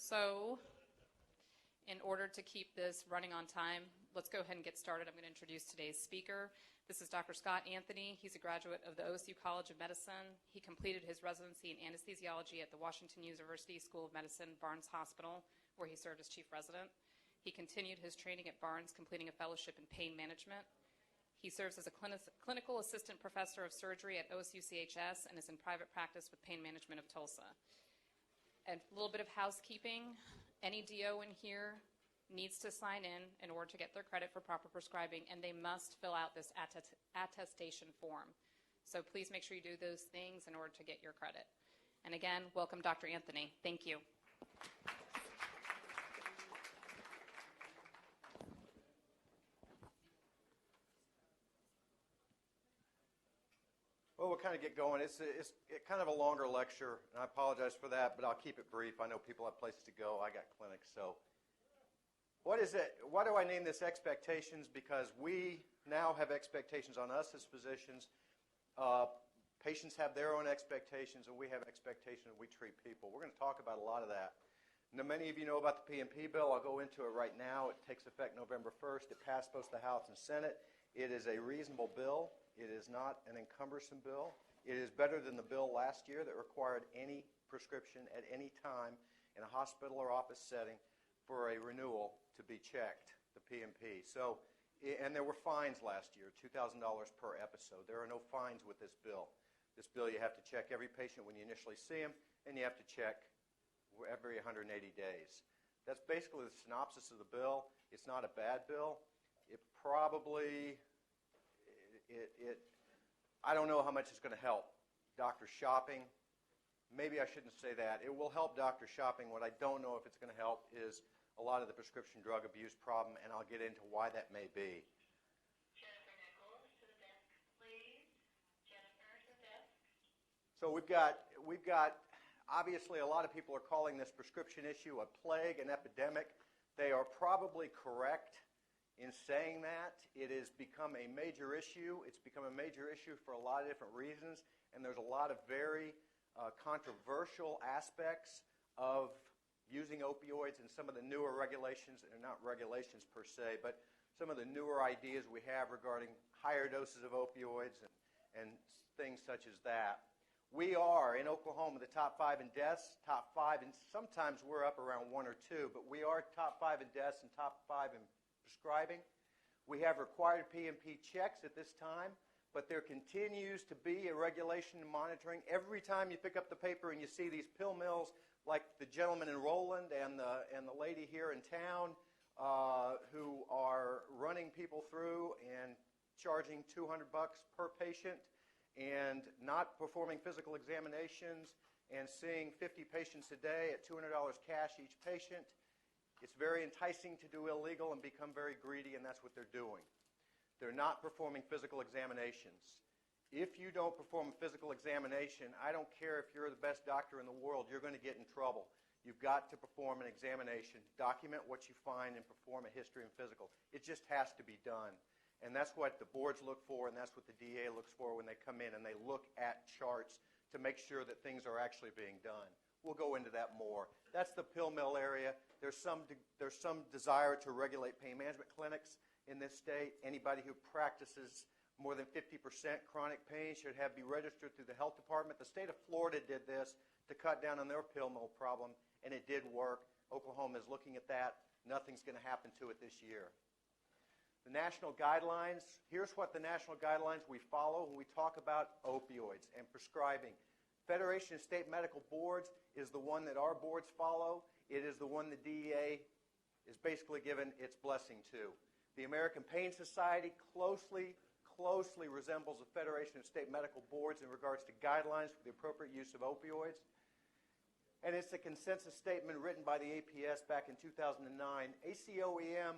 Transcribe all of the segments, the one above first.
So, in order to keep this running on time, let's go ahead and get started. I'm going to introduce today's speaker. This is Dr. Scott Anthony. He's a graduate of the OSU College of Medicine. He completed his residency in anesthesiology at the Washington University School of Medicine, Barnes Hospital, where he served as chief resident. He continued his training at Barnes, completing a fellowship in pain management. He serves as a clinical assistant professor of surgery at OSU CHS and is in private practice with Pain Management of Tulsa. A little bit of housekeeping. Any DO in here needs to sign in order to get their credit for proper prescribing, and they must fill out this attestation form. So please make sure you do those things in order to get your credit. And again, welcome Dr. Anthony. Thank you. Well, we'll kind of get going. It's kind of a longer lecture, and I apologize for that, but I'll keep it brief. I know people have places to go. I got clinics. So what is it? Why do I name this expectations? Because we now have expectations on us as physicians. Patients have their own expectations, and we have expectations when we treat people. We're going to talk about a lot of that. Now, many of you know about the P&P bill. I'll go into it right now. It takes effect November 1st. It passed both the House and Senate. It is a reasonable bill. It is not an encumbersome bill. It is better than the bill last year that required any prescription at any time in a hospital or office setting for a renewal to be checked, the P&P. So, and there were fines last year, $2,000 per episode. There are no fines with this bill. This bill, you have to check every patient when you initially see them, and you have to check every 180 days. That's basically the synopsis of the bill. It's not a bad bill. It probably... I don't know how much it's going to help doctor shopping. Maybe I shouldn't say that. It will help doctor shopping. What I don't know if it's going to help is a lot of the prescription drug abuse problem, and I'll get into why that may be. Jennifer Nichols to the desk, please. Jennifer to the desk. So we've got obviously a lot of people are calling this prescription issue a plague, an epidemic. They are probably correct in saying that. It has become a major issue. It's become a major issue for a lot of different reasons, and there's a lot of very controversial aspects of using opioids and some of the newer regulations, and not regulations per se, but some of the newer ideas we have regarding higher doses of opioids and things such as that. We are, in Oklahoma, the top 5 in deaths, top 5, and sometimes we're up around 1 or 2, but we are top 5 in deaths and top 5 in prescribing. We have required P&P checks at this time, but there continues to be a regulation and monitoring. Every time you pick up the paper and you see these pill mills, like the gentleman in Roland and the lady here in town, who are running people through and charging $200 per patient and not performing physical examinations and seeing 50 patients a day at $200 cash each patient. It's very enticing to do illegal and become very greedy, and that's what they're doing. They're not performing physical examinations. If you don't perform a physical examination, I don't care if you're the best doctor in the world, you're going to get in trouble. You've got to perform an examination, document what you find, and perform a history and physical. It just has to be done. And that's what the boards look for, and that's what the DA looks for when they come in and they look at charts to make sure that things are actually being done. We'll go into that more. That's the pill mill area. There's some desire to regulate pain management clinics in this state. Anybody who practices more than 50% chronic pain should be registered through the health department. The state of Florida did this to cut down on their pill mill problem, and it did work. Oklahoma is looking at that. Nothing's going to happen to it this year. The national guidelines, here's what the national guidelines we follow when we talk about opioids and prescribing. Federation of State Medical Boards is the one that our boards follow. It is the one the DEA is basically given its blessing to. The American Pain Society closely resembles the Federation of State Medical Boards in regards to guidelines for the appropriate use of opioids. And it's a consensus statement written by the APS back in 2009. ACOEM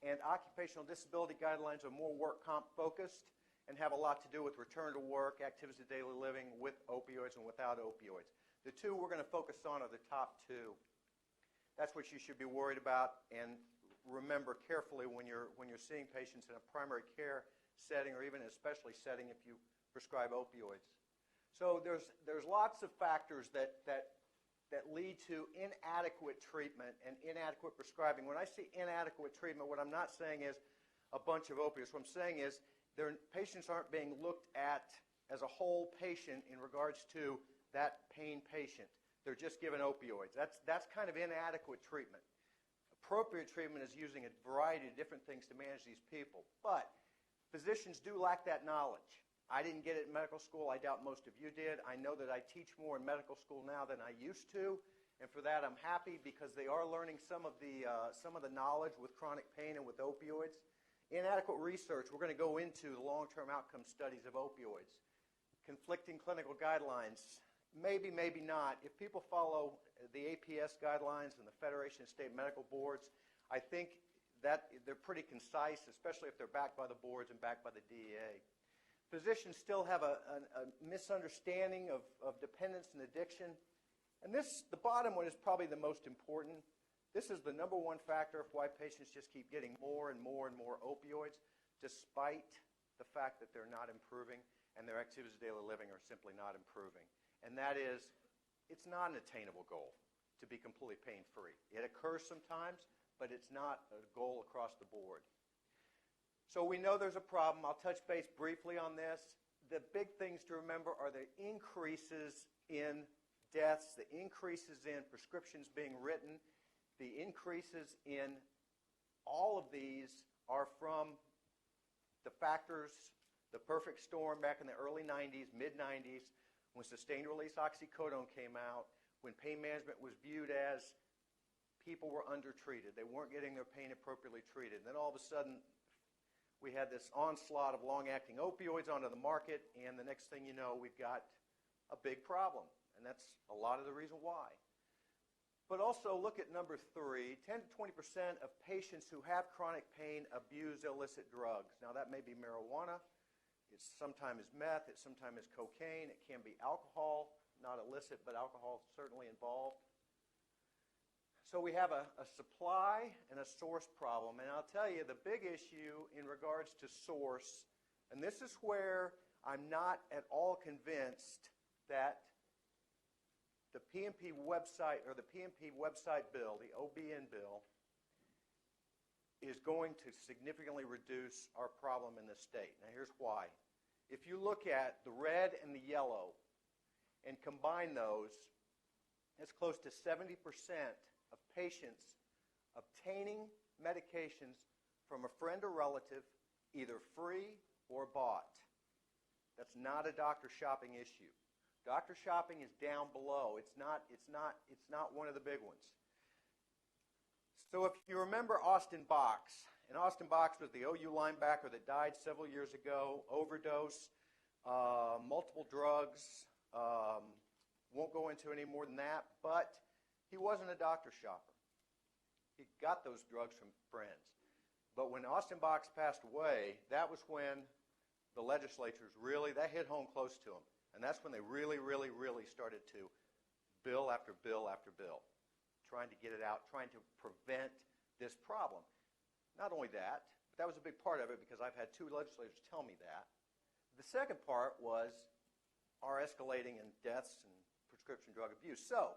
and occupational disability guidelines are more work comp focused and have a lot to do with return to work, activities of daily living with opioids and without opioids. The two we're going to focus on are the top two. That's what you should be worried about, and remember carefully when you're seeing patients in a primary care setting or even a specialty setting if you prescribe opioids. So there's lots of factors that that lead to inadequate treatment and inadequate prescribing. When I say inadequate treatment, what I'm not saying is a bunch of opiates. What I'm saying is patients aren't being looked at as a whole patient in regards to that pain patient. They're just given opioids. That's kind of inadequate treatment. Appropriate treatment is using a variety of different things to manage these people. But physicians do lack that knowledge. I didn't get it in medical school. I doubt most of you did. I know that I teach more in medical school now than I used to, and for that I'm happy because they are learning some of the knowledge with chronic pain and with opioids. Inadequate research. We're going to go into the long-term outcome studies of opioids. Conflicting clinical guidelines. Maybe, maybe not. If people follow the APS guidelines and the Federation of State Medical Boards, I think that they're pretty concise, especially if they're backed by the boards and backed by the DEA. Physicians still have a misunderstanding of dependence and addiction. And the bottom one is probably the most important. This is the number one factor of why patients just keep getting more and more and more opioids, despite the fact that they're not improving and their activities of daily living are simply not improving. And that is, it's not an attainable goal to be completely pain-free. It occurs sometimes, but it's not a goal across the board. So we know there's a problem. I'll touch base briefly on this. The big things to remember are the increases in deaths, the increases in prescriptions being written, the increases in all of these are from the factors, the perfect storm back in the early 90s, mid-90s, when sustained-release oxycodone came out, when pain management was viewed as people were undertreated. They weren't getting their pain appropriately treated. And then all of a sudden, we had this onslaught of long-acting opioids onto the market, and the next thing you know, we've got a big problem. And that's a lot of the reason why. But also look at number 3. 10 to 20% of patients who have chronic pain abuse illicit drugs. Now, that may be marijuana. It sometimes is meth. It sometimes is cocaine. It can be alcohol. Not illicit, but alcohol is certainly involved. So we have a supply and a source problem. And I'll tell you, the big issue in regards to source, and this is where I'm not at all convinced that the PMP website or the PMP website bill, the OBN bill, is going to significantly reduce our problem in the state. Now here's why. If you look at the red and the yellow and combine those, it's close to 70% of patients obtaining medications from a friend or relative, either free or bought. That's not a doctor shopping issue. Doctor shopping is down below. It's not one of the big ones. So if you remember Austin Box, and Austin Box was the OU linebacker that died several years ago, overdose, multiple drugs, won't go into any more than that, but he wasn't a doctor shopper. He got those drugs from friends. But when Austin Box passed away, that was when the legislatures really, that hit home close to them. And that's when they really, really, really started to bill after bill after bill, trying to get it out, trying to prevent this problem. Not only that, but that was a big part of it because I've had 2 legislators tell me that. The second part was our escalating in deaths and prescription drug abuse. So,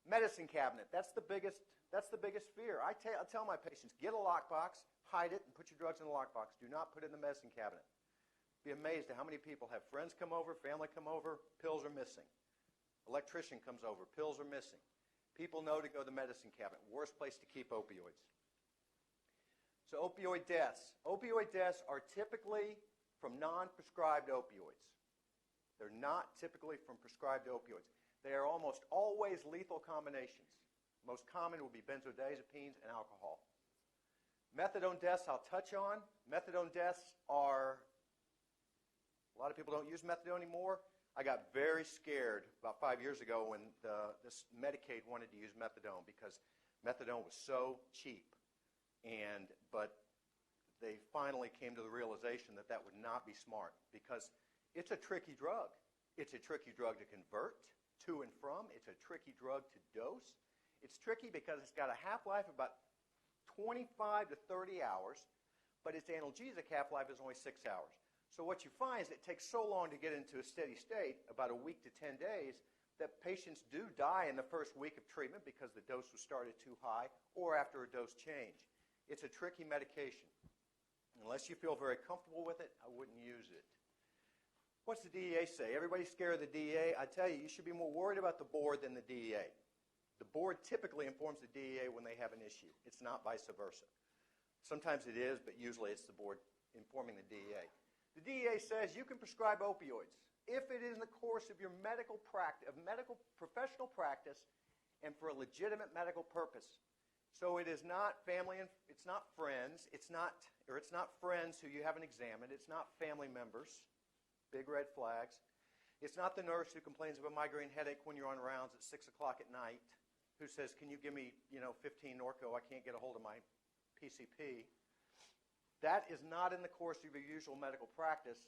medicine cabinet, that's the biggest fear. I tell my patients, get a lockbox, hide it, and put your drugs in the lockbox. Do not put it in the medicine cabinet. Be amazed at how many people have friends come over, family come over, pills are missing. Electrician comes over, pills are missing. People know to go to the medicine cabinet. Worst place to keep opioids. So opioid deaths. Opioid deaths are typically from non-prescribed opioids. They're not typically from prescribed opioids. They are almost always lethal combinations. Most common will be benzodiazepines and alcohol. Methadone deaths I'll touch on. Methadone deaths are, a lot of people don't use methadone anymore. I got very scared about 5 years ago when this Medicaid wanted to use methadone because methadone was so cheap. But they finally came to the realization that that would not be smart because it's a tricky drug. It's a tricky drug to convert to and from. It's a tricky drug to dose. It's tricky because it's got a half-life of about 25 to 30 hours, but its analgesic half-life is only 6 hours. So what you find is it takes so long to get into a steady state, about a week to 10 days, that patients do die in the first week of treatment because the dose was started too high or after a dose change. It's a tricky medication. Unless you feel very comfortable with it, I wouldn't use it. What's the DEA say? Everybody's scared of the DEA. I tell you, you should be more worried about the board than the DEA. The board typically informs the DEA when they have an issue. It's not vice versa. Sometimes it is, but usually it's the board informing the DEA. The DEA says you can prescribe opioids if it is in the course of your medical professional practice and for a legitimate medical purpose. So it is not family and it's not friends, it's not friends who you haven't examined, it's not family members, big red flags. It's not the nurse who complains of a migraine headache when you're on rounds at 6 o'clock at night, who says, can you give me 15 Norco, I can't get a hold of my PCP. That is not in the course of your usual medical practice.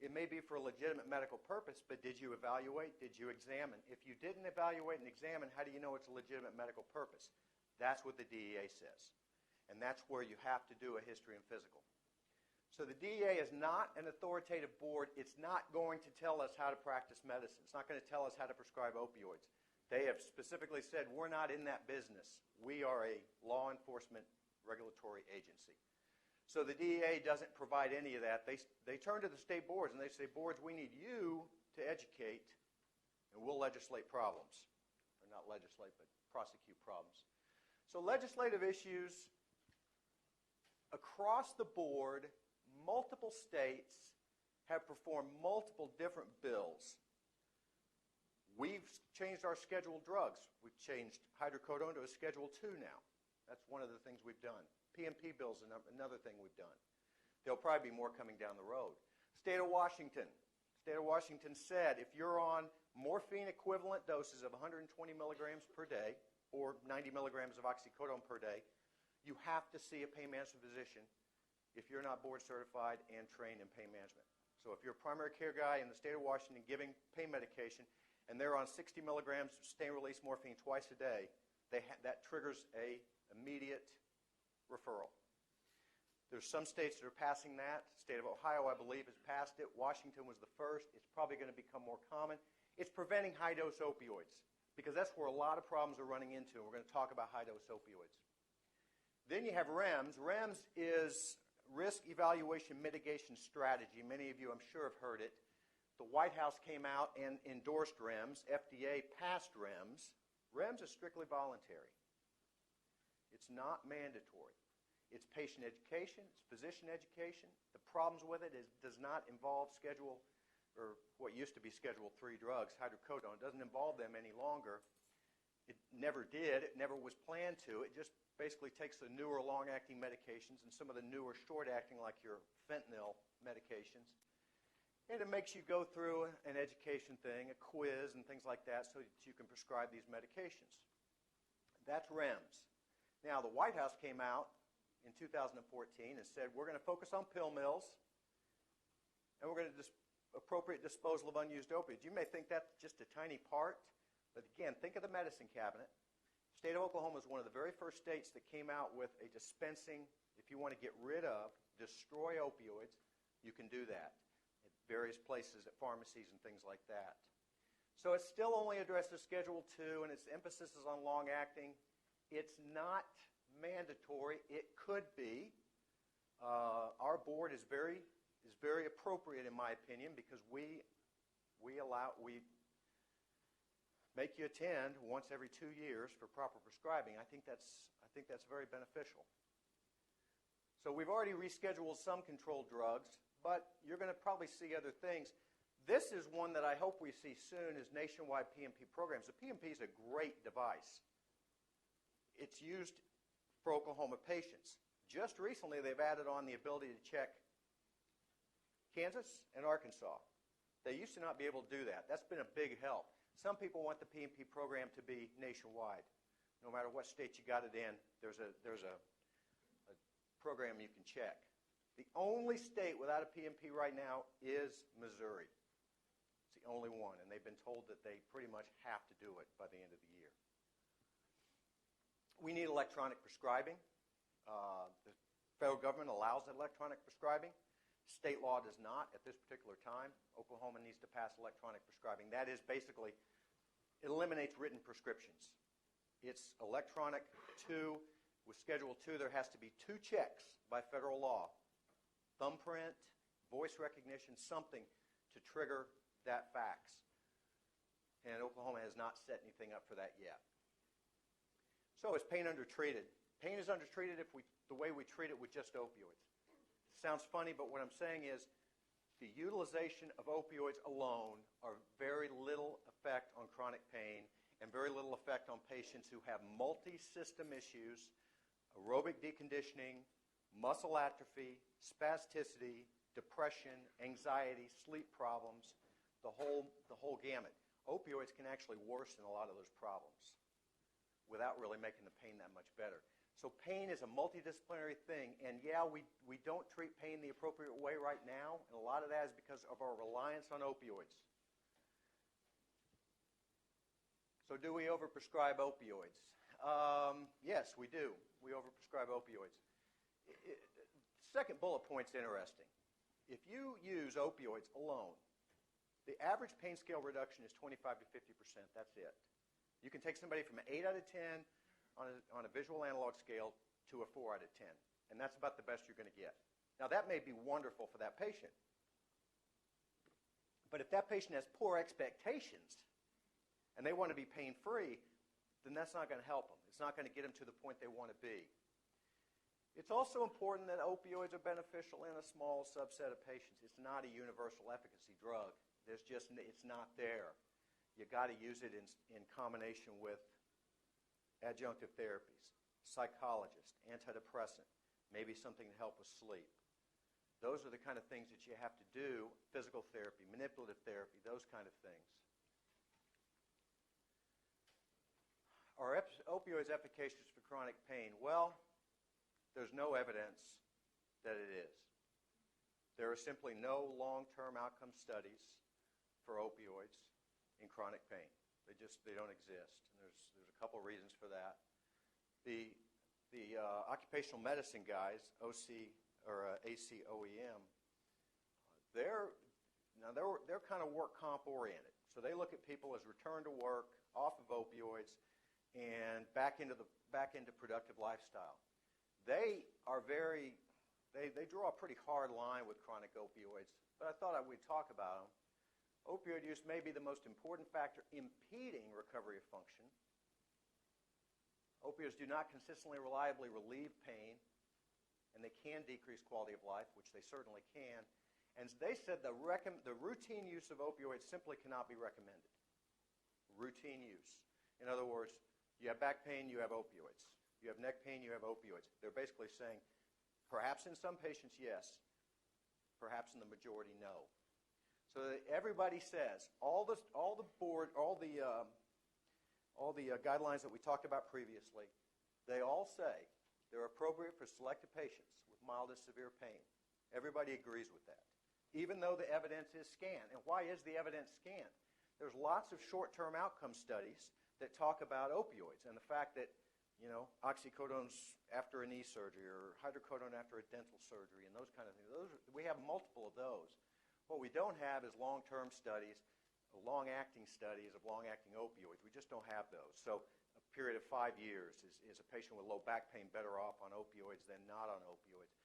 It may be for a legitimate medical purpose, but did you evaluate? Did you examine? If you didn't evaluate and examine, how do you know it's a legitimate medical purpose? That's what the DEA says. And that's where you have to do a history and physical. So the DEA is not an authoritative board. It's not going to tell us how to practice medicine. It's not going to tell us how to prescribe opioids. They have specifically said, we're not in that business. We are a law enforcement regulatory agency. So the DEA doesn't provide any of that. They turn to the state boards and they say, boards, we need you to educate and we'll legislate problems. Or not legislate, but prosecute problems. So legislative issues across the board, multiple states have performed multiple different bills. We've changed our scheduled drugs. We've changed hydrocodone to a Schedule II now. That's one of the things we've done. PMP bills is another thing we've done. There'll probably be more coming down the road. State of Washington. State of Washington said if you're on morphine equivalent doses of 120 milligrams per day or 90 milligrams of oxycodone per day, you have to see a pain management physician if you're not board certified and trained in pain management. So if you're a primary care guy in the state of Washington giving pain medication and they're on 60 milligrams of sustained-release morphine twice a day, that triggers a immediate referral. There's some states that are passing that. The state of Ohio, I believe, has passed it. Washington was the first. It's probably going to become more common. It's preventing high-dose opioids because that's where a lot of problems are running into, and we're going to talk about high-dose opioids. Then you have REMS. REMS is Risk Evaluation Mitigation Strategy. Many of you, I'm sure, have heard it. The White House came out and endorsed REMS. FDA passed REMS. REMS is strictly voluntary. It's not mandatory. It's patient education. It's physician education. The problems with it does not involve what used to be Schedule III drugs, hydrocodone. It doesn't involve them any longer. It never did. It never was planned to. It just basically takes the newer long-acting medications and some of the newer short-acting like your fentanyl medications, and it makes you go through an education thing, a quiz and things like that so that you can prescribe these medications. That's REMS. Now, the White House came out in 2014 and said, we're going to focus on pill mills and we're going to appropriate disposal of unused opioids. You may think that's just a tiny part, but again, think of the medicine cabinet. The state of Oklahoma is one of the very first states that came out with a dispensing, if you want to get rid of, destroy opioids, you can do that at various places, at pharmacies and things like that. So it still only addresses Schedule II, and its emphasis is on long-acting. It's not mandatory. It could be. Our board is very appropriate, in my opinion, because we make you attend once every 2 years for proper prescribing. I think that's very beneficial. So we've already rescheduled some controlled drugs, but you're going to probably see other things. This is one that I hope we see soon is nationwide PMP programs. The PMP is a great device. It's used for Oklahoma patients. Just recently, they've added on the ability to check Kansas and Arkansas. They used to not be able to do that. That's been a big help. Some people want the PMP program to be nationwide. No matter what state you got it in, there's a program you can check. The only state without a PMP right now is Missouri. It's the only one, and they've been told that they pretty much have to do it by the end of the year. We need electronic prescribing. The federal government allows electronic prescribing. State law does not at this particular time. Oklahoma needs to pass electronic prescribing. That is basically eliminates written prescriptions. It's electronic 2. With Schedule 2, there has to be 2 checks by federal law. Thumbprint, voice recognition, something to trigger that fax. And Oklahoma has not set anything up for that yet. So is pain undertreated? Pain is undertreated if the way we treat it with just opioids. It sounds funny, but what I'm saying is the utilization of opioids alone are very little effect on chronic pain and very little effect on patients who have multi-system issues, aerobic deconditioning, muscle atrophy, spasticity, depression, anxiety, sleep problems, the whole gamut. Opioids can actually worsen a lot of those problems without really making the pain that much better. So pain is a multidisciplinary thing, and yeah, we don't treat pain the appropriate way right now, and a lot of that is because of our reliance on opioids. So do we overprescribe opioids? Yes, we do. We overprescribe opioids. Second bullet point's interesting. If you use opioids alone, the average pain scale reduction is 25 to 50%. That's it. You can take somebody from an 8 out of 10 on a visual analog scale to a 4 out of 10, and that's about the best you're going to get. Now, that may be wonderful for that patient, but if that patient has poor expectations and they want to be pain-free, then that's not going to help them. It's not going to get them to the point they want to be. It's also important that opioids are beneficial in a small subset of patients. It's not a universal efficacy drug. It's not there. You got to use it in combination with adjunctive therapies, psychologist, antidepressant, maybe something to help with sleep. Those are the kind of things that you have to do, physical therapy, manipulative therapy, those kind of things. Are opioids efficacious for chronic pain? Well, there's no evidence that it is. There are simply no long-term outcome studies for opioids in chronic pain. They don't exist. And there's a couple reasons for that. The occupational medicine guys, ACOEM, they're kind of work comp oriented. So they look at people as return to work, off of opioids, and back into productive lifestyle. They draw a pretty hard line with chronic opioids, but I thought we'd talk about them. Opioid use may be the most important factor impeding recovery of function. Opioids do not consistently, reliably relieve pain, and they can decrease quality of life, which they certainly can. And they said the routine use of opioids simply cannot be recommended. Routine use. In other words, you have back pain, you have opioids. You have neck pain, you have opioids. They're basically saying, perhaps in some patients, yes. Perhaps in the majority, no. So everybody says, all the guidelines that we talked about previously, they all say they're appropriate for selected patients with mild to severe pain. Everybody agrees with that, even though the evidence is scant. And why is the evidence scant? There's lots of short-term outcome studies that talk about opioids and the fact that, oxycodone's after a knee surgery or hydrocodone after a dental surgery and those kind of things. We have multiple of those. What we don't have is long-term studies, long-acting studies of long-acting opioids. We just don't have those. So a period of 5 years, is a patient with low back pain better off on opioids than not on opioids?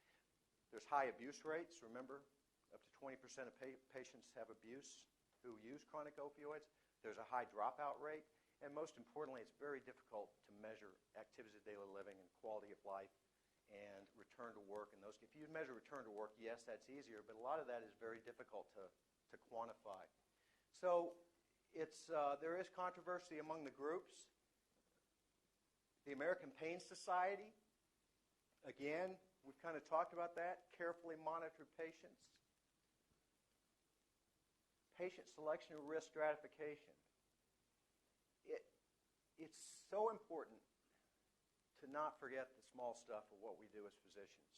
There's high abuse rates. Remember, up to 20% of patients have abuse who use chronic opioids. There's a high dropout rate. And most importantly, it's very difficult to measure activities of daily living and quality of life and return to work. And if you measure return to work, yes, that's easier, but a lot of that is very difficult to quantify. So there is controversy among the groups. The American Pain Society, again, we've kind of talked about that. Carefully monitored patients. Patient selection and risk stratification. It's so important to not forget the small stuff of what we do as physicians.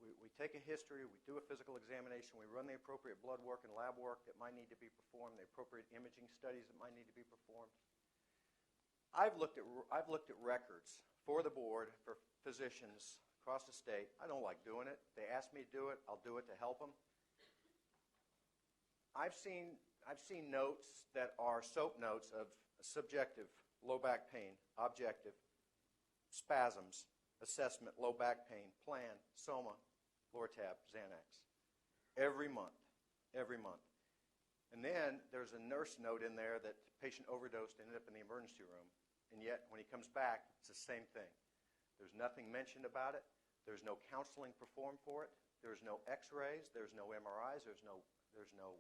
We take a history, we do a physical examination, we run the appropriate blood work and lab work that might need to be performed, the appropriate imaging studies that might need to be performed. I've looked at records for the board for physicians across the state. I don't like doing it. They ask me to do it. I'll do it to help them. I've seen notes that are SOAP notes of subjective, low back pain, objective, spasms, assessment, low back pain, plan, soma, Lortab, Xanax. Every month. And then there's a nurse note in there that the patient overdosed and ended up in the emergency room. And yet, when he comes back, it's the same thing. There's nothing mentioned about it. There's no counseling performed for it. There's no x-rays. There's no MRIs. There's no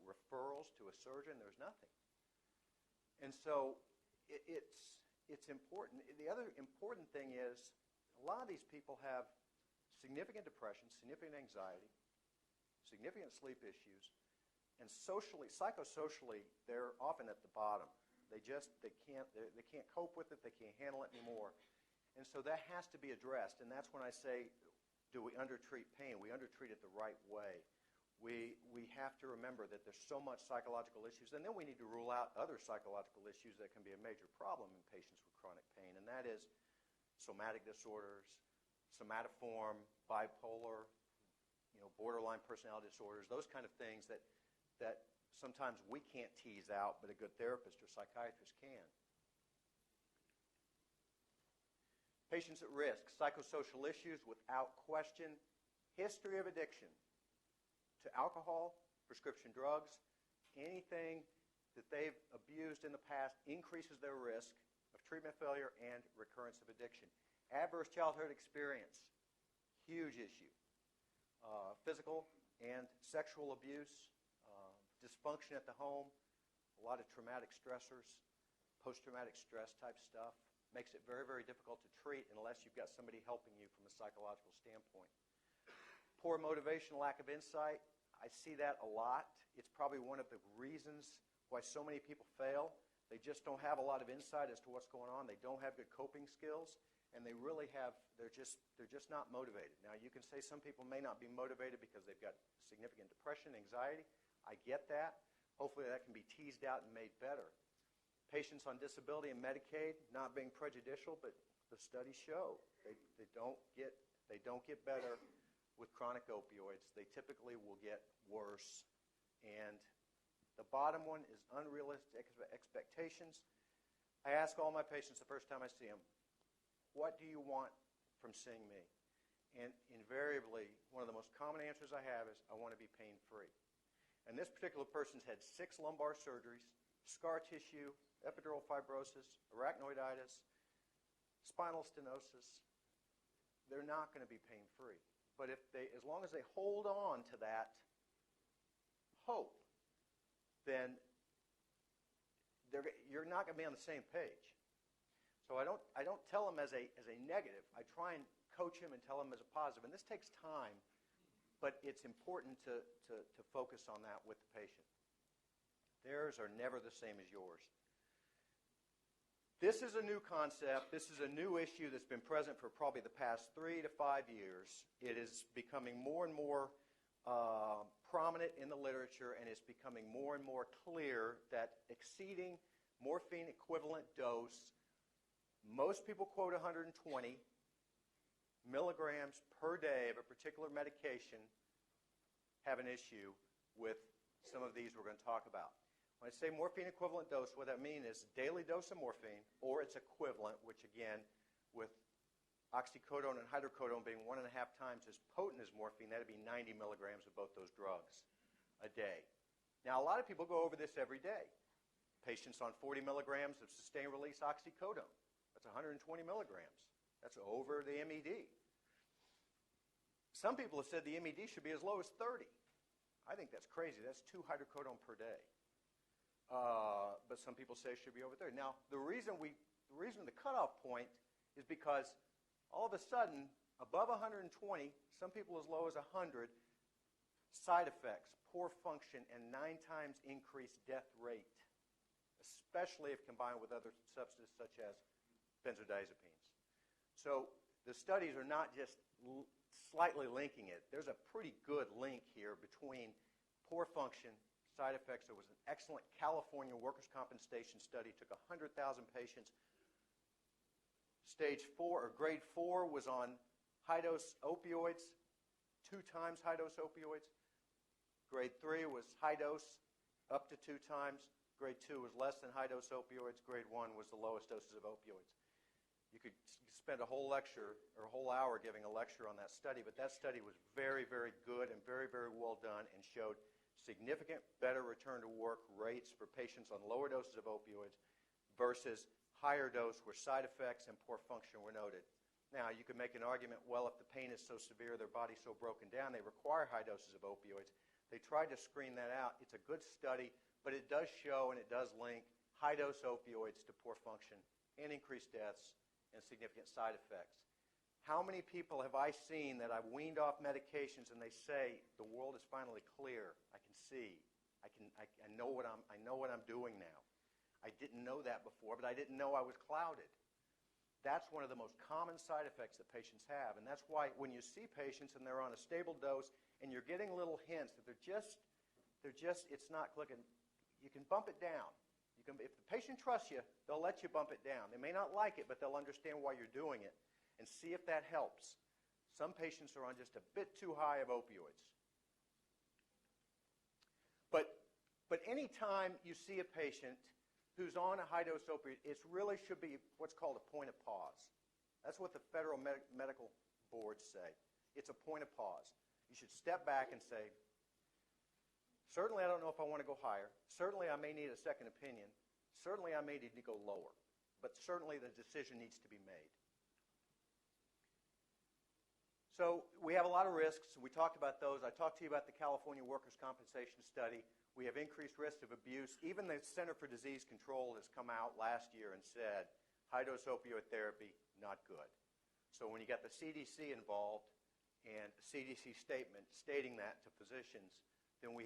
referrals to a surgeon. There's nothing. And so it's important. The other important thing is a lot of these people have significant depression, significant anxiety, significant sleep issues, and psychosocially, they're often at the bottom. They can't cope with it. They can't handle it anymore. And so that has to be addressed. And that's when I say, do we undertreat pain? We undertreat it the right way. We have to remember that there's so much psychological issues, and then we need to rule out other psychological issues that can be a major problem in patients with chronic pain, and that is somatic disorders, somatoform, bipolar, borderline personality disorders, those kind of things that sometimes we can't tease out, but a good therapist or psychiatrist can. Patients at risk, psychosocial issues without question, history of addiction to alcohol, prescription drugs, anything that they've abused in the past increases their risk of treatment failure and recurrence of addiction. Adverse childhood experience, huge issue. Physical and sexual abuse, dysfunction at the home, a lot of traumatic stressors, post-traumatic stress type stuff. Makes it very, very difficult to treat unless you've got somebody helping you from a psychological standpoint. Poor motivation, lack of insight. I see that a lot. It's probably one of the reasons why so many people fail. They just don't have a lot of insight as to what's going on. They don't have good coping skills, and they're just not motivated. Now, you can say some people may not be motivated because they've got significant depression, anxiety. I get that. Hopefully that can be teased out and made better. Patients on disability and Medicaid, not being prejudicial, but the studies show they don't get better with chronic opioids. They typically will get worse. And the bottom one is unrealistic expectations. I ask all my patients the first time I see them, what do you want from seeing me? And invariably, one of the most common answers I have is, I want to be pain-free. And this particular person's had 6 lumbar surgeries, scar tissue, epidural fibrosis, arachnoiditis, spinal stenosis. They're not going to be pain-free. But as long as they hold on to that hope, then you're not going to be on the same page. So I don't tell them as a negative. I try and coach him and tell him as a positive. And this takes time, but it's important to focus on that with the patient. Theirs are never the same as yours. This is a new concept. This is a new issue that's been present for probably the past 3 to 5 years. It is becoming more and more prominent in the literature, and it's becoming more and more clear that exceeding morphine equivalent dose, most people quote 120 milligrams per day of a particular medication, have an issue with some of these we're going to talk about. When I say morphine equivalent dose, what that means is daily dose of morphine, or its equivalent, which again, with oxycodone and hydrocodone being 1.5 times as potent as morphine, that would be 90 milligrams of both those drugs a day. Now, a lot of people go over this every day. Patients on 40 milligrams of sustained-release oxycodone, that's 120 milligrams. That's over the MED. Some people have said the MED should be as low as 30. I think that's crazy. That's 2 hydrocodone per day. But some people say it should be over 30. Now, the reason the cutoff point is because all of a sudden, above 120, some people as low as 100, side effects, poor function, and 9 times increased death rate, especially if combined with other substances such as benzodiazepines. So the studies are not just slightly linking it. There's a pretty good link here between poor function, side effects. There was an excellent California workers' compensation study. Took 100,000 patients. Stage 4 or grade 4 was on high-dose opioids, 2 times high-dose opioids. Grade 3 was high dose, up to 2 times. Grade 2 was less than high-dose opioids. Grade 1 was the lowest doses of opioids. You could spend a whole lecture or a whole hour giving a lecture on that study, but that study was very, very good and very, very well done and showed significant better return to work rates for patients on lower doses of opioids versus higher dose where side effects and poor function were noted. Now, you could make an argument, well, if the pain is so severe, their body's so broken down, they require high doses of opioids. They tried to screen that out. It's a good study, but it does show and it does link high-dose opioids to poor function and increased deaths and significant side effects. How many people have I seen that I've weaned off medications and they say, the world is finally clear, I can see, I know what I'm doing now. I didn't know that before, but I didn't know I was clouded. That's one of the most common side effects that patients have, and that's why when you see patients and they're on a stable dose and you're getting little hints that it's not clicking, you can bump it down. If the patient trusts you, they'll let you bump it down. They may not like it, but they'll understand why you're doing it and see if that helps. Some patients are on just a bit too high of opioids. But any time you see a patient who's on a high-dose opioid, it really should be what's called a point of pause. That's what the federal medical boards say. It's a point of pause. You should step back and say, certainly I don't know if I want to go higher. Certainly I may need a second opinion. Certainly I may need to go lower. But certainly the decision needs to be made. So we have a lot of risks. We talked about those. I talked to you about the California Workers' Compensation Study. We have increased risk of abuse. Even the Center for Disease Control has come out last year and said high-dose opioid therapy, not good. So when you get the CDC involved and the CDC statement stating that to physicians, then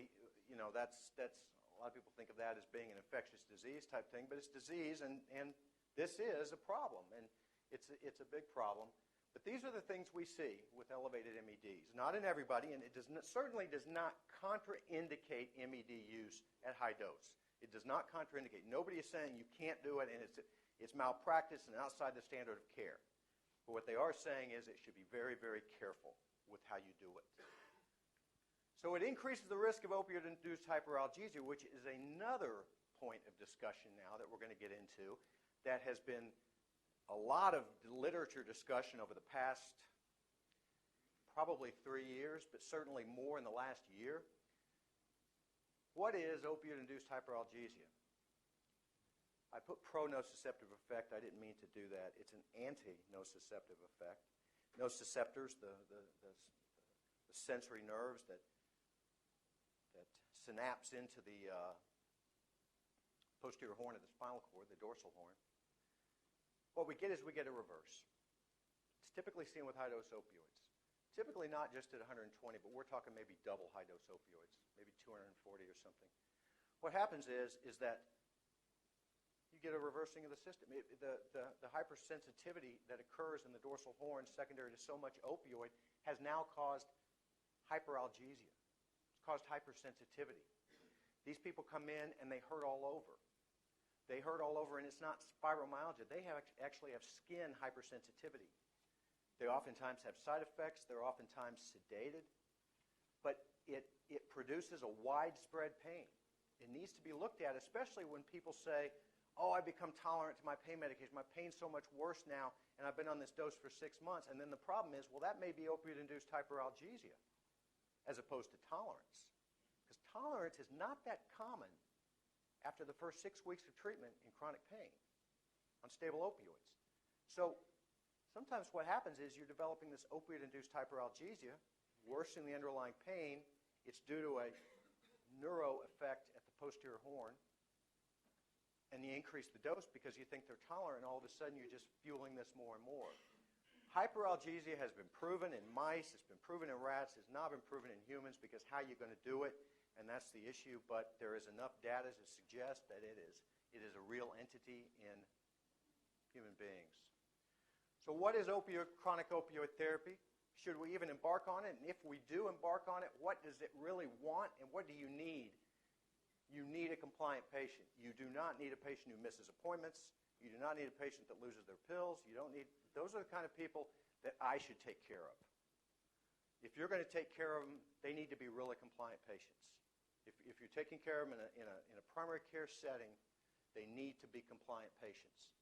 that's a lot of people think of that as being an infectious disease type thing, but it's disease, and this is a problem, and it's a big problem. But these are the things we see with elevated MEDs. Not in everybody, and it certainly does not contraindicate MED use at high dose. It does not contraindicate. Nobody is saying you can't do it, and it's malpractice and outside the standard of care. But what they are saying is it should be very, very careful with how you do it. So it increases the risk of opioid-induced hyperalgesia, which is another point of discussion now that we're going to get into that has been a lot of literature discussion over the past probably 3 years, but certainly more in the last year. What is opioid-induced hyperalgesia? I put pro-nociceptive effect. I didn't mean to do that. It's an anti-nociceptive effect. Nociceptors, the sensory nerves that synapse into the posterior horn of the spinal cord, the dorsal horn. What we get is we get a reverse. It's typically seen with high-dose opioids. Typically not just at 120, but we're talking maybe double high-dose opioids, maybe 240 or something. What happens is that you get a reversing of the system. The hypersensitivity that occurs in the dorsal horn secondary to so much opioid has now caused hyperalgesia. It's caused hypersensitivity. These people come in and they hurt all over. They hurt all over, and it's not fibromyalgia. They actually have skin hypersensitivity. They oftentimes have side effects. They're oftentimes sedated. But it produces a widespread pain. It needs to be looked at, especially when people say, oh, I've become tolerant to my pain medication. My pain's so much worse now, and I've been on this dose for 6 months. And then the problem is, well, that may be opioid-induced hyperalgesia as opposed to tolerance. Because tolerance is not that common after the first 6 weeks of treatment in chronic pain on stable opioids. So sometimes what happens is you're developing this opioid-induced hyperalgesia, worsening the underlying pain. It's due to a neuro effect at the posterior horn, and you increase the dose because you think they're tolerant, and all of a sudden you're just fueling this more and more. Hyperalgesia has been proven in mice, it's been proven in rats, it's not been proven in humans because how are you going to do it? And that's the issue, but there is enough data to suggest that it is a real entity in human beings. So what is chronic opioid therapy? Should we even embark on it? And if we do embark on it, what does it really want, and what do you need? You need a compliant patient. You do not need a patient who misses appointments. You do not need a patient that loses their pills. Those are the kind of people that I should take care of. If you're going to take care of them, they need to be really compliant patients. If you're taking care of them in a primary care setting, they need to be compliant patients.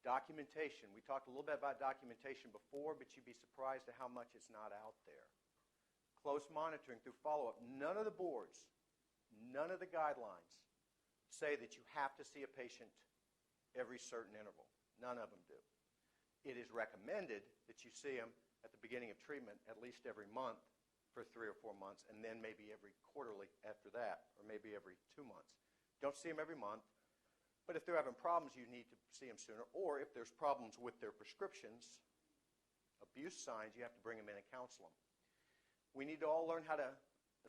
Documentation. We talked a little bit about documentation before, but you'd be surprised at how much it's not out there. Close monitoring through follow-up. None of the boards, none of the guidelines say that you have to see a patient every certain interval. None of them do. It is recommended that you see them at the beginning of treatment at least every month for 3 or 4 months, and then maybe every quarterly after that, or maybe every 2 months. Don't see them every month. But if they're having problems, you need to see them sooner. Or if there's problems with their prescriptions, abuse signs, you have to bring them in and counsel them. We need to all learn how to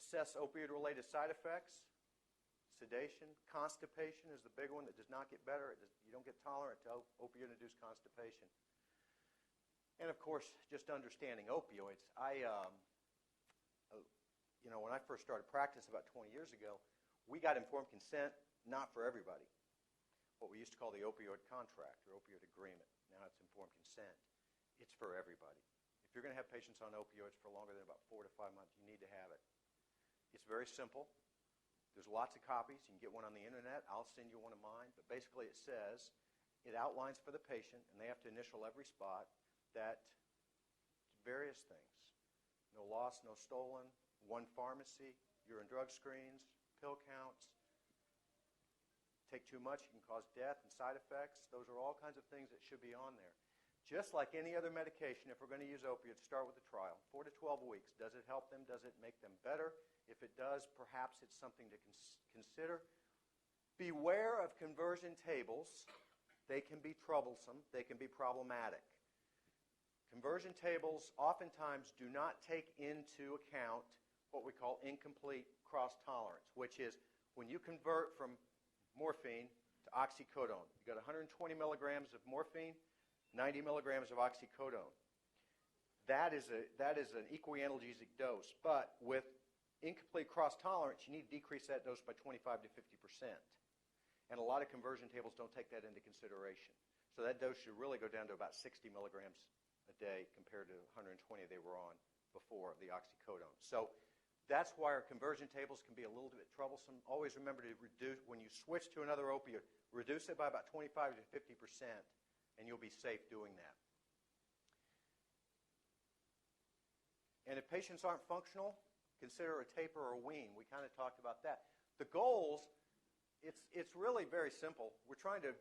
assess opioid-related side effects. Sedation, constipation is the big one that does not get better. You don't get tolerant to opioid-induced constipation. And, of course, just understanding opioids. When I first started practice about 20 years ago, we got informed consent, not for everybody. What we used to call the opioid contract or opioid agreement. Now it's informed consent. It's for everybody. If you're going to have patients on opioids for longer than about 4 to 5 months, you need to have it. It's very simple. There's lots of copies. You can get one on the internet. I'll send you one of mine. But basically it says, it outlines for the patient, and they have to initial every spot, that various things. No loss, no stolen, one pharmacy, urine drug screens, pill counts. Take too much, you can cause death and side effects. Those are all kinds of things that should be on there. Just like any other medication, if we're going to use opioids, start with a trial. 4 to 12 weeks. Does it help them? Does it make them better? If it does, perhaps it's something to consider. Beware of conversion tables. They can be troublesome. They can be problematic. Conversion tables oftentimes do not take into account what we call incomplete cross-tolerance, which is when you convert from morphine to oxycodone. You've got 120 milligrams of morphine, 90 milligrams of oxycodone. That is an equianalgesic dose, but with incomplete cross-tolerance, you need to decrease that dose by 25 to 50%. And a lot of conversion tables don't take that into consideration. So that dose should really go down to about 60 milligrams a day compared to 120 they were on before the oxycodone. So that's why our conversion tables can be a little bit troublesome. Always remember to reduce, when you switch to another opioid, reduce it by about 25 to 50%, and you'll be safe doing that. And if patients aren't functional, consider a taper or a wean. We kind of talked about that. The goals, it's really very simple. We're trying to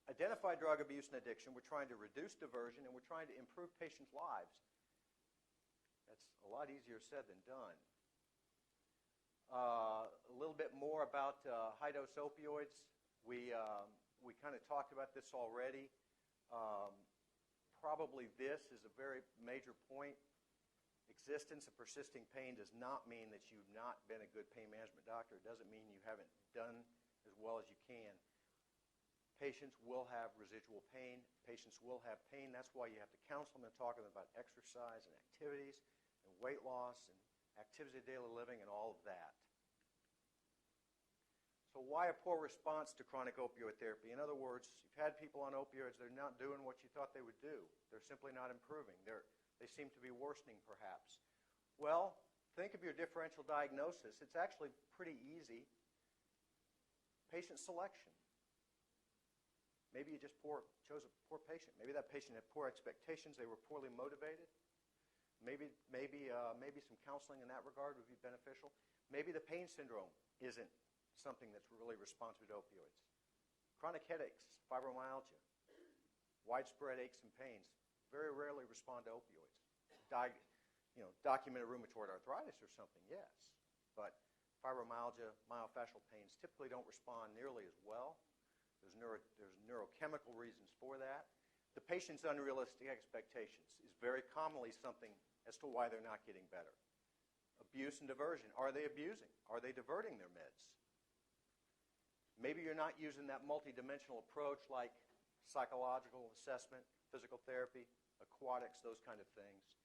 identify drug abuse and addiction. We're trying to reduce diversion, and we're trying to improve patients' lives. That's a lot easier said than done. A little bit more about high-dose opioids. We kind of talked about this already. Probably this is a very major point. Existence of persisting pain does not mean that you've not been a good pain management doctor. It doesn't mean you haven't done as well as you can. Patients will have residual pain. Patients will have pain. That's why you have to counsel them and talk to them about exercise and activities and weight loss and activities of daily living and all of that. So why a poor response to chronic opioid therapy? In other words, you've had people on opioids, they're not doing what you thought they would do. They're simply not improving. They seem to be worsening, perhaps. Well, think of your differential diagnosis. It's actually pretty easy. Patient selection. Maybe you just chose a poor patient. Maybe that patient had poor expectations. They were poorly motivated. Maybe some counseling in that regard would be beneficial. Maybe the pain syndrome isn't something that's really responsive to opioids. Chronic headaches, fibromyalgia, widespread aches and pains very rarely respond to opioids. Documented rheumatoid arthritis or something, yes. But fibromyalgia, myofascial pains typically don't respond nearly as well. There's neurochemical reasons for that. The patient's unrealistic expectations is very commonly something as to why they're not getting better. Abuse and diversion. Are they abusing? Are they diverting their meds? Maybe you're not using that multidimensional approach like psychological assessment, physical therapy, aquatics, those kind of things.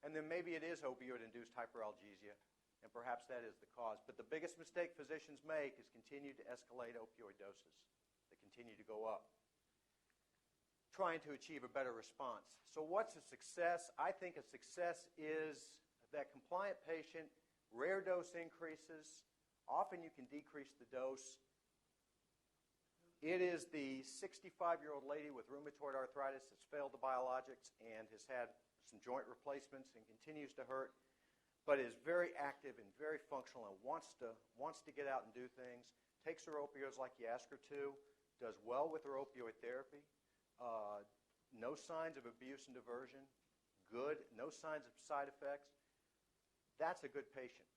And then maybe it is opioid-induced hyperalgesia, and perhaps that is the cause. But the biggest mistake physicians make is continue to escalate opioid doses. They continue to go up, trying to achieve a better response. So what's a success? I think a success is that compliant patient, rare dose increases, Often you can decrease the dose. It is the 65-year-old lady with rheumatoid arthritis that's failed the biologics and has had some joint replacements and continues to hurt, but is very active and very functional and wants to get out and do things, takes her opioids like you ask her to, does well with her opioid therapy, no signs of abuse and diversion, good, no signs of side effects. That's a good patient.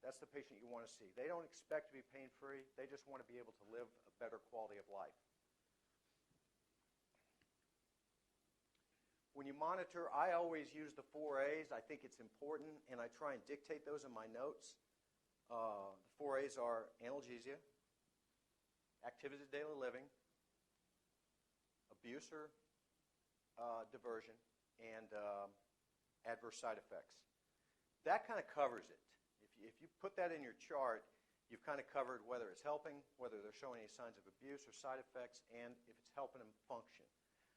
That's the patient you want to see. They don't expect to be pain-free. They just want to be able to live a better quality of life. When you monitor, I always use the 4 A's. I think it's important, and I try and dictate those in my notes. The 4 A's are analgesia, activities of daily living, abuse or diversion, and adverse side effects. That kind of covers it. If you put that in your chart, you've kind of covered whether it's helping, whether they're showing any signs of abuse or side effects, and if it's helping them function.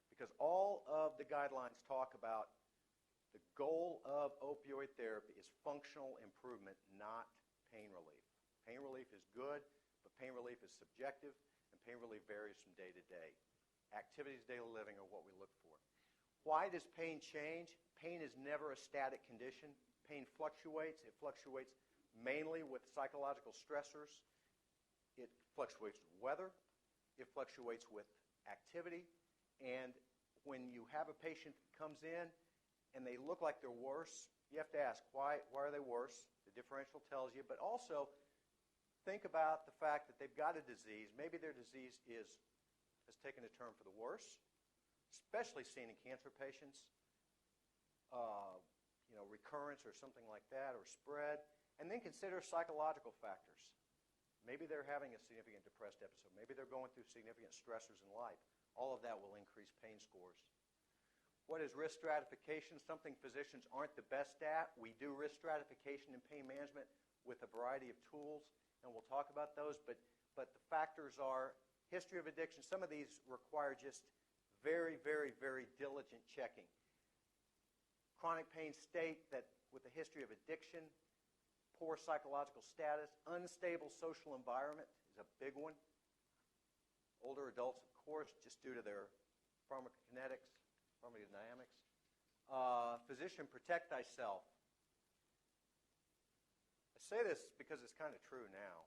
Because all of the guidelines talk about the goal of opioid therapy is functional improvement, not pain relief. Pain relief is good, but pain relief is subjective, and pain relief varies from day to day. Activities of daily living are what we look for. Why does pain change? Pain is never a static condition. Pain fluctuates. It fluctuates mainly with psychological stressors. It fluctuates with weather. It fluctuates with activity. And when you have a patient that comes in and they look like they're worse, you have to ask, why are they worse? The differential tells you. But also think about the fact that they've got a disease. Maybe their disease has taken a turn for the worse, especially seen in cancer patients. Recurrence or something like that, or spread. And then consider psychological factors. Maybe they're having a significant depressed episode. Maybe they're going through significant stressors in life. All of that will increase pain scores. What is risk stratification? Something physicians aren't the best at. We do risk stratification in pain management with a variety of tools, and we'll talk about those. But the factors are history of addiction. Some of these require just very, very, very diligent checking. Chronic pain state that with a history of addiction, poor psychological status, unstable social environment is a big one. Older adults, of course, just due to their pharmacokinetics, pharmacodynamics. Physician, protect thyself. I say this because it's kind of true now.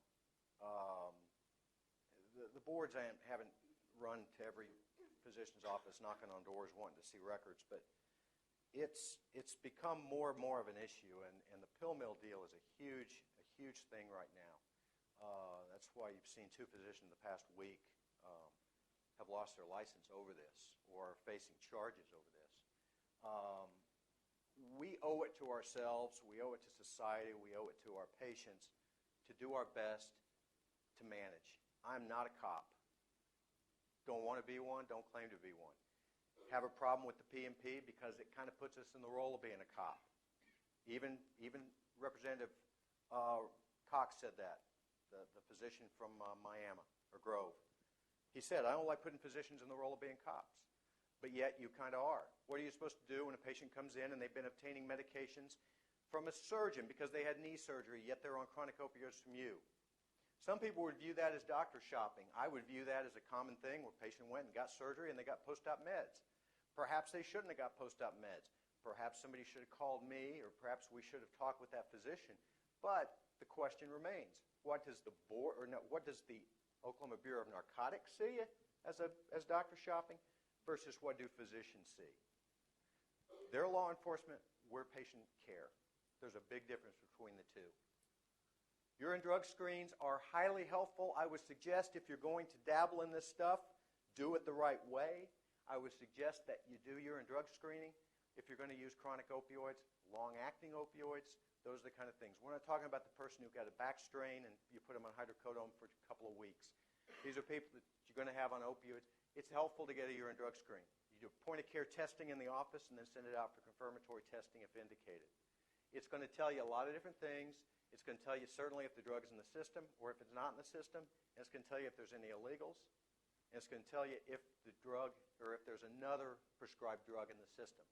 The boards haven't run to every physician's office knocking on doors wanting to see records, but it's become more and more of an issue, and the pill mill deal is a huge thing right now. That's why you've seen 2 physicians in the past week have lost their license over this or are facing charges over this. We owe it to ourselves, we owe it to society, we owe it to our patients to do our best to manage. I'm not a cop. Don't want to be one, don't claim to be one. Have a problem with the P&P because it kind of puts us in the role of being a cop. Even Representative Cox said that, the physician from Miami or Grove. He said, I don't like putting physicians in the role of being cops, but yet you kind of are. What are you supposed to do when a patient comes in and they've been obtaining medications from a surgeon because they had knee surgery, yet they're on chronic opioids from you? Some people would view that as doctor shopping. I would view that as a common thing where a patient went and got surgery and they got post-op meds. Perhaps they shouldn't have got post-op meds. Perhaps somebody should have called me, or perhaps we should have talked with that physician. But the question remains: what does the Oklahoma Bureau of Narcotics see as doctor shopping, versus what do physicians see? They're law enforcement. We're patient care. There's a big difference between the two. Urine drug screens are highly helpful. I would suggest if you're going to dabble in this stuff, do it the right way. I would suggest that you do urine drug screening if you're going to use chronic opioids, long-acting opioids. Those are the kind of things. We're not talking about the person who got a back strain and you put them on hydrocodone for a couple of weeks. These are people that you're going to have on opioids. It's helpful to get a urine drug screen. You do point-of-care testing in the office and then send it out for confirmatory testing if indicated. It's going to tell you a lot of different things. It's going to tell you certainly if the drug is in the system or if it's not in the system. And it's going to tell you if there's any illegals. And it's going to tell you if the drug or if there's another prescribed drug in the system.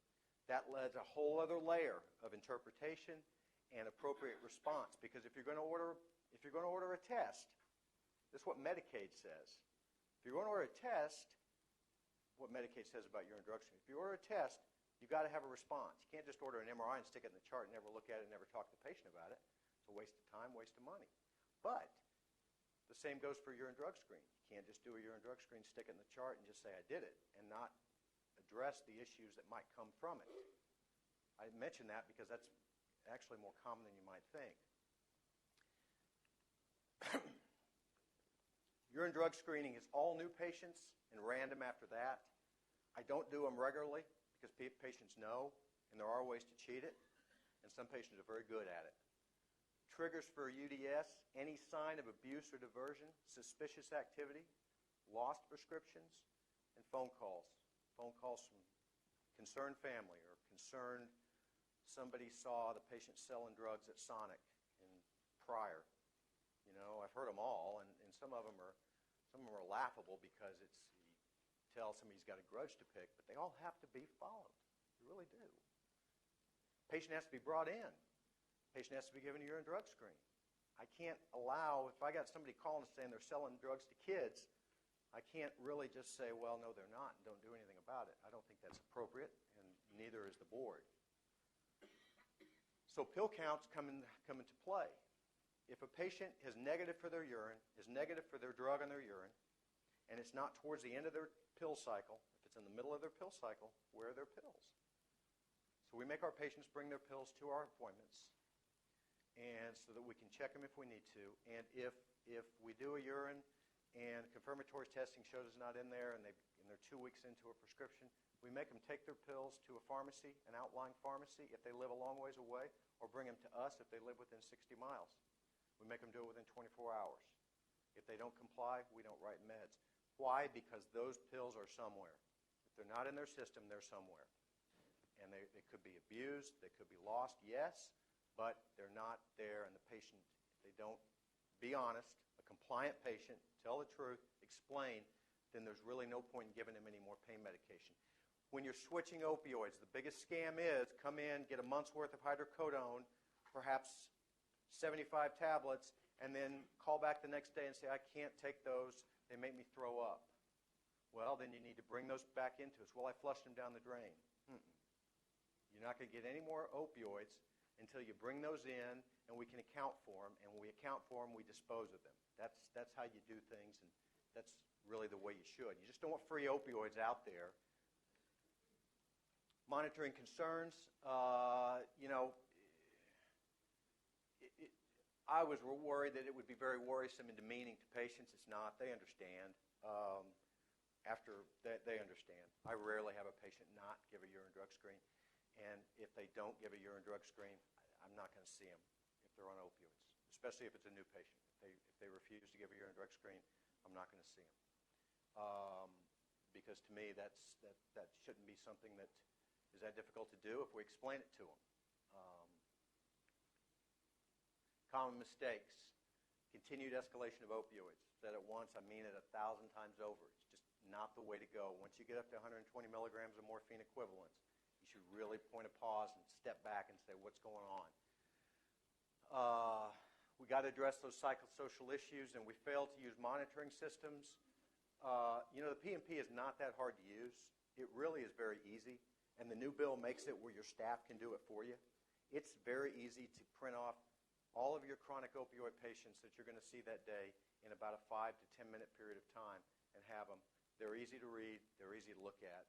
That adds a whole other layer of interpretation and appropriate response. Because if you're going to order, if If you're going to order a test, this is what Medicaid says. If you're going to order a test, what Medicaid says about urine drug screening, if you order a test, you've got to have a response. You can't just order an MRI and stick it in the chart and never look at it and never talk to the patient about it. It's a waste of time, waste of money. But the same goes for urine drug screen. You can't just do a urine drug screen, stick it in the chart, and just say, I did it, and not address the issues that might come from it. I mention that because that's actually more common than you might think. Urine drug screening is all new patients and random after that. I don't do them regularly because patients know, and there are ways to cheat it, and some patients are very good at it. Triggers for UDS, any sign of abuse or diversion, suspicious activity, lost prescriptions, and phone calls. Phone calls from concerned family or concerned somebody saw the patient selling drugs at Sonic in Pryor. You know, I've heard them all, and some of them are laughable because you tell somebody he's got a grudge to pick, but they all have to be followed. They really do. Patient has to be brought in. Patient has to be given a urine drug screen. I can't allow, if I got somebody calling and saying they're selling drugs to kids, I can't really just say, well, no, they're not, and don't do anything about it. I don't think that's appropriate, and neither is the board. So pill counts come into play. If a patient is negative for their urine, is negative for their drug in their urine, and it's not towards the end of their pill cycle, if it's in the middle of their pill cycle, where are their pills? So we make our patients bring their pills to our appointments, and so that we can check them if we need to. And if we do a urine and confirmatory testing shows it's not in there, and they're 2 weeks into a prescription, we make them take their pills to a pharmacy, an outlying pharmacy, if they live a long ways away, or bring them to us if they live within 60 miles. We make them do it within 24 hours. If they don't comply, we don't write meds. Why? Because those pills are somewhere. If they're not in their system, they're somewhere. And they could be abused, they could be lost, yes, but they're not there, and the patient, if they don't be honest, a compliant patient, tell the truth, explain, then there's really no point in giving them any more pain medication. When you're switching opioids, the biggest scam is come in, get a month's worth of hydrocodone, perhaps 75 tablets, and then call back the next day and say, I can't take those, they make me throw up. Well, then you need to bring those back into us. Well, I flushed them down the drain. You're not going to get any more opioids until you bring those in and we can account for them. And when we account for them, we dispose of them. That's how you do things, and that's really the way you should. You just don't want free opioids out there. Monitoring concerns, I was worried that it would be very worrisome and demeaning to patients. It's not. They understand. They understand. I rarely have a patient not give a urine drug screen. And if they don't give a urine drug screen, I'm not going to see them if they're on opioids, especially if it's a new patient. If they refuse to give a urine drug screen, I'm not going to see them. Because to me, that shouldn't be something that is that difficult to do if we explain it to them. Common mistakes. Continued escalation of opioids. Said it once, I mean it 1,000 times over. It's just not the way to go. Once you get up to 120 milligrams of morphine equivalents, you should really point a pause and step back and say, what's going on? We got to address those psychosocial issues, and we fail to use monitoring systems. The P&P is not that hard to use. It really is very easy, and the new bill makes it where your staff can do it for you. It's very easy to print off all of your chronic opioid patients that you're going to see that day in about a 5 to 10 minute period of time and have them. They're easy to read. They're easy to look at.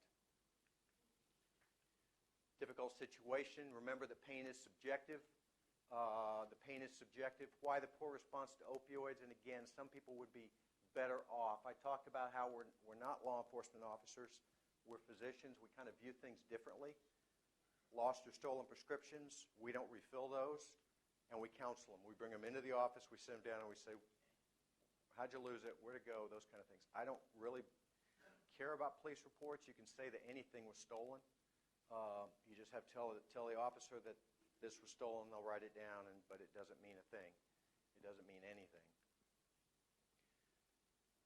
Difficult situation. Remember that pain is subjective. The pain is subjective. Why the poor response to opioids? And again, some people would be better off. I talked about how we're not law enforcement officers. We're physicians. We kind of view things differently. Lost or stolen prescriptions, we don't refill those, and we counsel them. We bring them into the office. We sit them down, and we say, how'd you lose it? Where'd it go? Those kind of things. I don't really care about police reports. You can say that anything was stolen. You just have to tell the officer that this was stolen. They'll write it down, but it doesn't mean a thing. It doesn't mean anything.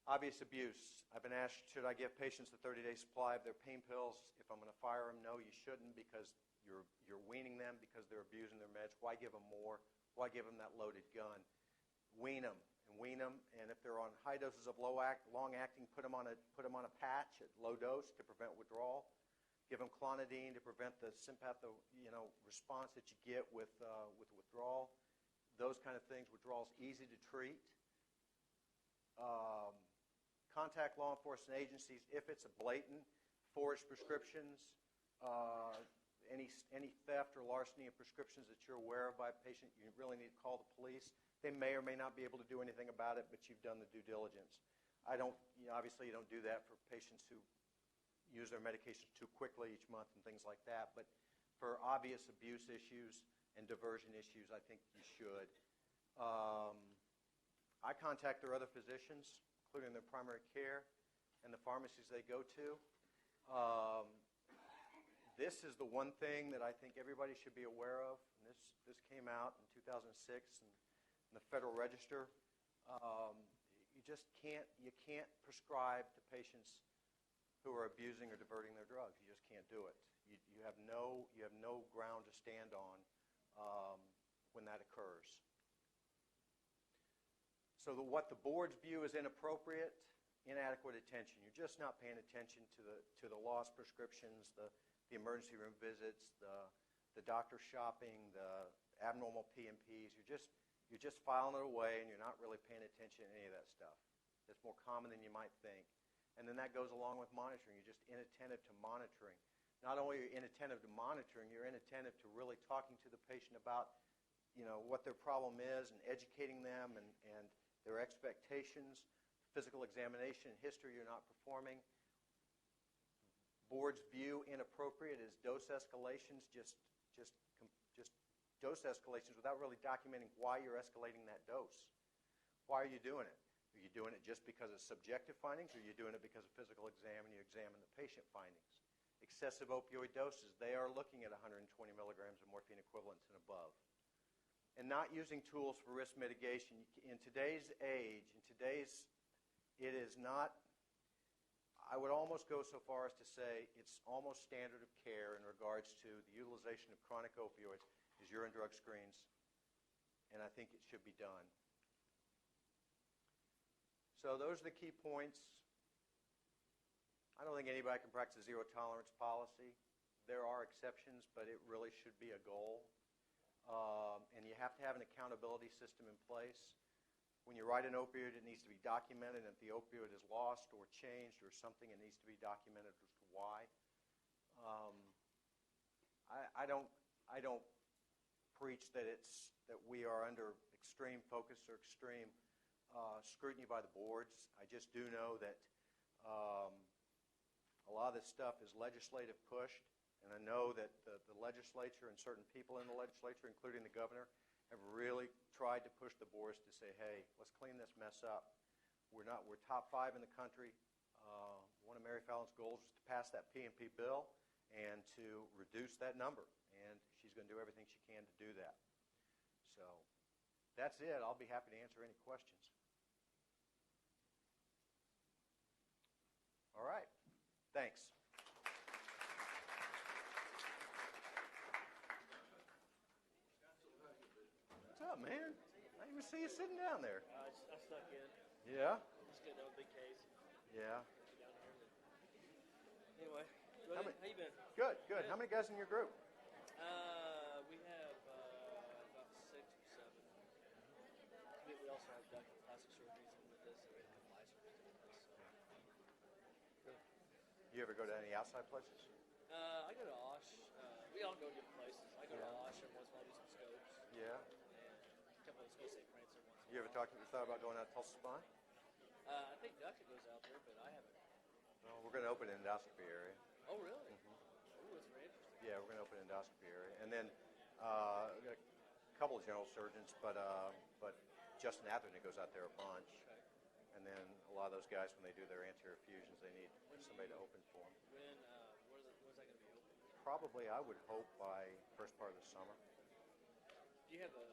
Obvious abuse. I've been asked, should I give patients a 30-day supply of their pain pills if I'm going to fire them? No, you shouldn't, because you're weaning them because they're abusing their meds. Why give them more? Why give them that loaded gun? wean them. And if they're on high doses of long-acting, put them on a patch at low dose to prevent withdrawal. Give them clonidine to prevent the response that you get with withdrawal. Those kind of things. Withdrawal is easy to treat. Contact law enforcement agencies if it's a blatant forged prescriptions, any theft or larceny of prescriptions that you're aware of by a patient. You really need to call the police. They may or may not be able to do anything about it, but you've done the due diligence. Obviously you don't do that for patients who use their medications too quickly each month and things like that, but for obvious abuse issues and diversion issues, I think you should. I contact their other physicians, including their primary care and the pharmacies they go to. This is the one thing that I think everybody should be aware of. And this came out in 2006 in the Federal Register. You can't prescribe to patients who are abusing or diverting their drugs. You just can't do it. You have no ground to stand on when that occurs. So what the board's view is inappropriate, inadequate attention. You're just not paying attention to the lost prescriptions, the emergency room visits, the doctor shopping, the abnormal P&Ps. You're just filing it away, and you're not really paying attention to any of that stuff. It's more common than you might think. And then that goes along with monitoring. You're just inattentive to monitoring. Not only are you inattentive to monitoring, you're inattentive to really talking to the patient about, what their problem is and educating them and their expectations. Physical examination and history you're not performing. Board's view inappropriate is dose escalations, just dose escalations without really documenting why you're escalating that dose. Why are you doing it? Are you doing it just because of subjective findings, or are you doing it because of physical exam and you examine the patient findings? Excessive opioid doses, they are looking at 120 milligrams of morphine equivalents and above. And not using tools for risk mitigation. In today's age, it is not, I would almost go so far as to say it's almost standard of care in regards to the utilization of chronic opioids is urine drug screens, and I think it should be done. So those are the key points. I don't think anybody can practice a zero tolerance policy. There are exceptions, but it really should be a goal. And you have to have an accountability system in place. When you write an opioid, it needs to be documented. If the opioid is lost or changed or something, it needs to be documented as to why. I don't preach that we are under extreme focus or extreme scrutiny by the boards. I just do know that a lot of this stuff is legislative pushed, and I know that the legislature and certain people in the legislature, including the governor, have really tried to push the boards to say, hey, let's clean this mess up. We're top 5 in the country. One of Mary Fallon's goals was to pass that P&P bill and to reduce that number, and she's going to do everything she can to do that. So that's it. I'll be happy to answer any questions. All right. Thanks. What's up, man? I didn't even see you sitting down there. I snuck in. Yeah? Just getting out a big case. Yeah. Down here. Anyway, go ahead. How you been? Good, good. How many guys in your group? We have about 6 or 7. We also have done plastic surgeries with this and eye surgeries with this. You ever go to any outside places? I go to Osh. We all go to different places. I go to Osh and once in a while do some scopes. Yeah. And a couple of St. Francis once in a You ever while. thought about going out to Tulsa Spine? I think Ducky goes out there, but I haven't. Well, we're going to open an endoscopy area. Oh, really? Ooh, that's very interesting. Yeah, we're going to open an endoscopy area. And then we've got a couple of general surgeons, but Justin Atherton goes out there a bunch. Okay. And then a lot of those guys, when they do their anterior fusions, they need somebody to open for them. When's that going to be open? Probably, I would hope, by first part of the summer. Do you have a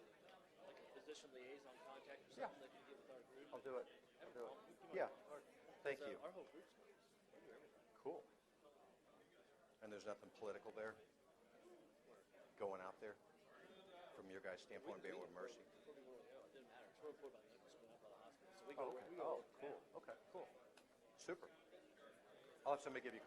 physician liaison contact or something that you can get with our group? I'll do it. Have I'll do a it. call. Yeah. Thank you. Our whole group's going. We do everything. Cool. And there's nothing political there? Going out there? From your guys' standpoint, being with Mercy? Before we were, it didn't matter. we're employed by medical school, not by the hospital. So we Oh, go, okay. we go Oh, over cool. town. Okay, cool. Super. I'll have somebody give you a call.